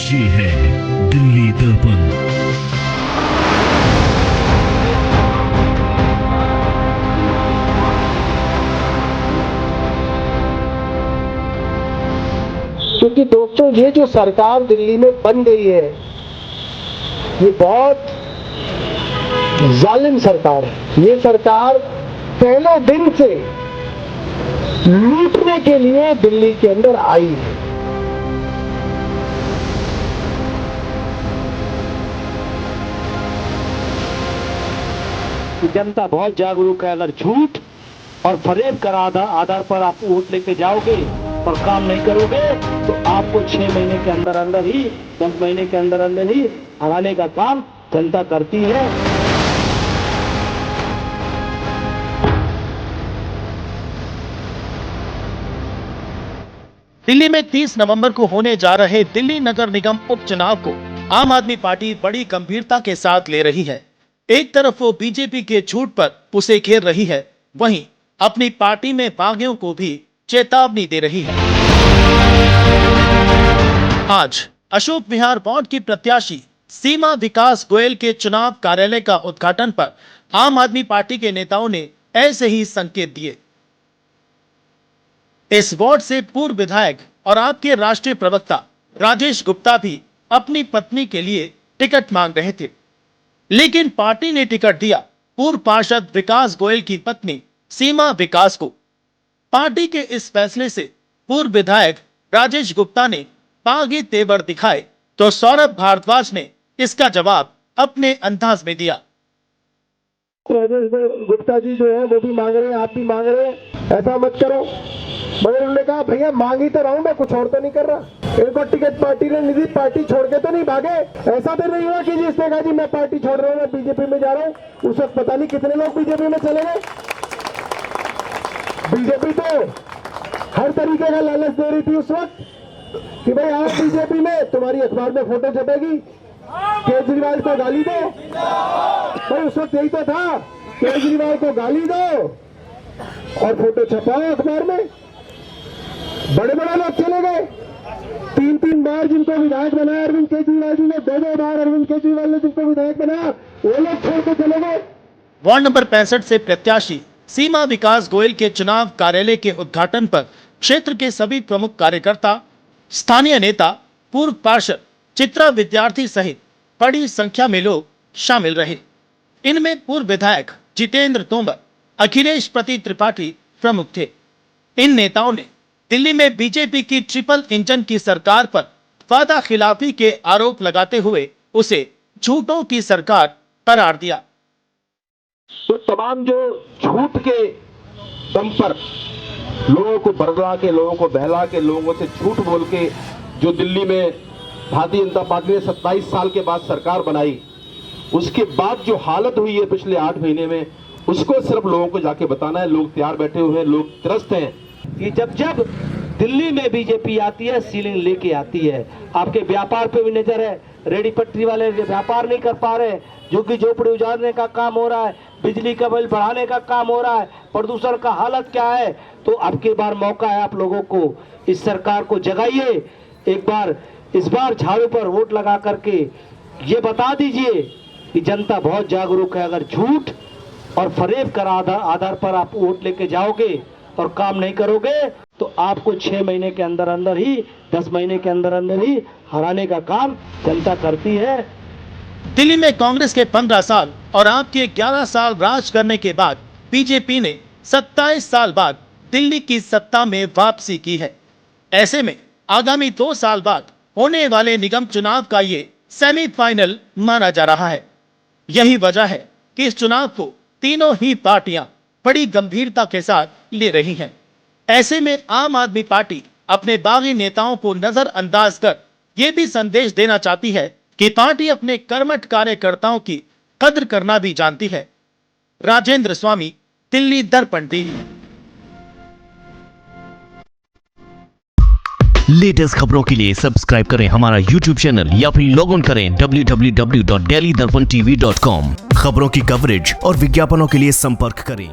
ये है दिल्ली दर्पण। क्योंकि दोस्तों ये जो सरकार दिल्ली में बन गई है ये बहुत जालिम सरकार है। ये सरकार पहले दिन से लूटने के लिए दिल्ली के अंदर आई है। जनता बहुत जागरूक है। अगर झूठ और फरेब का आधार पर आप वोट लेके जाओगे और काम नहीं करोगे तो आपको 6 महीने के अंदर अंदर ही 10 महीने के अंदर अंदर ही हराने का काम जनता करती है। दिल्ली में 30 नवंबर को होने जा रहे दिल्ली नगर निगम उपचुनाव को आम आदमी पार्टी बड़ी गंभीरता के साथ ले रही है। एक तरफ वो बीजेपी के झूठ पर उसे घेर रही है, वहीं अपनी पार्टी में बागियों को भी चेतावनी दे रही है। आज अशोक विहार वार्ड की प्रत्याशी सीमा विकास गोयल के चुनाव कार्यालय का उद्घाटन पर आम आदमी पार्टी के नेताओं ने ऐसे ही संकेत दिए। इस वार्ड से पूर्व विधायक और आपके राष्ट्रीय प्रवक्ता राजेश गुप्ता भी अपनी पत्नी के लिए टिकट मांग रहे थे, लेकिन पार्टी ने टिकट दिया पूर्व पार्षद विकास गोयल की पत्नी सीमा विकास को। पार्टी के इस फैसले से पूर्व विधायक राजेश गुप्ता ने बागी तेवर दिखाए तो सौरभ भारद्वाज ने इसका जवाब अपने अंदाज में दिया। गुप्ता जी जो है वो भी मांग रहे हैं, आप भी मांग रहे हैं, ऐसा मत करो। मगर उन्होंने कहा भैया मांग ही तो रहा हूं मैं, कुछ और तो नहीं कर रहा। इनको टिकट पार्टी ने निधि, पार्टी छोड़ के तो नहीं भागे। ऐसा तो नहीं हुआ कि जिसने कहा जी मैं पार्टी छोड़ रहा हूँ, मैं बीजेपी में जा रहा हूँ। उस वक्त पता नहीं कितने लोग बीजेपी में चले गए। बीजेपी तो हर तरीके का लालच दे रही थी उस वक्त कि भाई आओ बीजेपी में, तुम्हारी अखबार में फोटो छपेगी, केजरीवाल को गाली दो। भाई उस वक्त यही तो था, केजरीवाल को गाली दो और फोटो छपाओ अखबार में। बड़े बड़े लोग चले गए, 3-3 बार जिनको विधायक बनाया अरविंद केजरीवाल जी ने, 2-2 बार अरविंद केजरीवाल ने जिनको विधायक बनाया वो लोग छोड़ के चले गए। वार्ड नंबर 65 से प्रत्याशी सीमा विकास गोयल के चुनाव कार्यालय के उद्घाटन पर क्षेत्र के सभी प्रमुख कार्यकर्ता, स्थानीय नेता, पूर्व पार्षद, चित्रा विद्यार्थी सहित बड़ी संख्या में लोग शामिल रहे। इनमें पूर्व विधायक जितेंद्र तोमर, अखिलेश प्रति त्रिपाठी प्रमुख थे। इन नेताओं ने दिल्ली में बीजेपी की ट्रिपल इंजन की सरकार पर वादा खिलाफी के आरोप लगाते हुए उसे झूठों की सरकार करार दिया। तो तमाम जो झूठ के दम पर लोगों को बरगला के, लोगों को बहला के, लोगों से झूठ बोल के जो दिल्ली में भारतीय जनता पार्टी ने 27 साल के बाद सरकार बनाई, उसके बाद जो हालत हुई है पिछले 8 महीने में, उसको सिर्फ लोगों को जाके बताना है। लोग तैयार बैठे हुए हैं, लोग त्रस्त हैं कि जब जब दिल्ली में बीजेपी आती है सीलिंग लेके आती है। आपके व्यापार पे भी नजर है, रेडी पटरी वाले व्यापार नहीं कर पा रहे, झुग्गी झोपड़ी उजाड़ने का काम हो रहा है, बिजली का बिल बढ़ाने का काम हो रहा है, प्रदूषण का हालत क्या है। तो अब की बार मौका है आप लोगों को, इस सरकार को जगाइए एक बार, इस बार झाड़ू पर वोट लगा करके ये बता दीजिए कि जनता बहुत जागरूक है। अगर झूठ और फरेब का आधार पर आप वोट लेके जाओगे और काम नहीं करोगे तो आपको 6 महीने के अंदर अंदर ही 10 महीने के अंदर अंदर ही हराने का काम जनता करती है। दिल्ली में कांग्रेस के 15 साल और आपके 11 साल राज करने के बाद बीजेपी ने 27 साल बाद दिल्ली की सत्ता में वापसी की है। ऐसे में आगामी 2 साल बाद होने वाले निगम चुनाव का ये सेमीफाइनल माना जा रहा है। यही वजह है कि इस चुनाव को तीनों ही पार्टियां बड़ी गंभीरता के साथ ले रही हैं। ऐसे में आम आदमी पार्टी अपने बागी नेताओं को नजरअंदाज कर यह भी संदेश देना चाहती है कि पार्टी अपने कर्मठ कार्यकर्ताओं की कद्र करना भी जानती है। राजेंद्र स्वामी, दिल्ली दर्पण टीवी। लेटेस्ट खबरों के लिए सब्सक्राइब करें हमारा YouTube चैनल या फिर लॉग ऑन करें www.delhidarpantv.com। खबरों की कवरेज और विज्ञापनों के लिए संपर्क करें।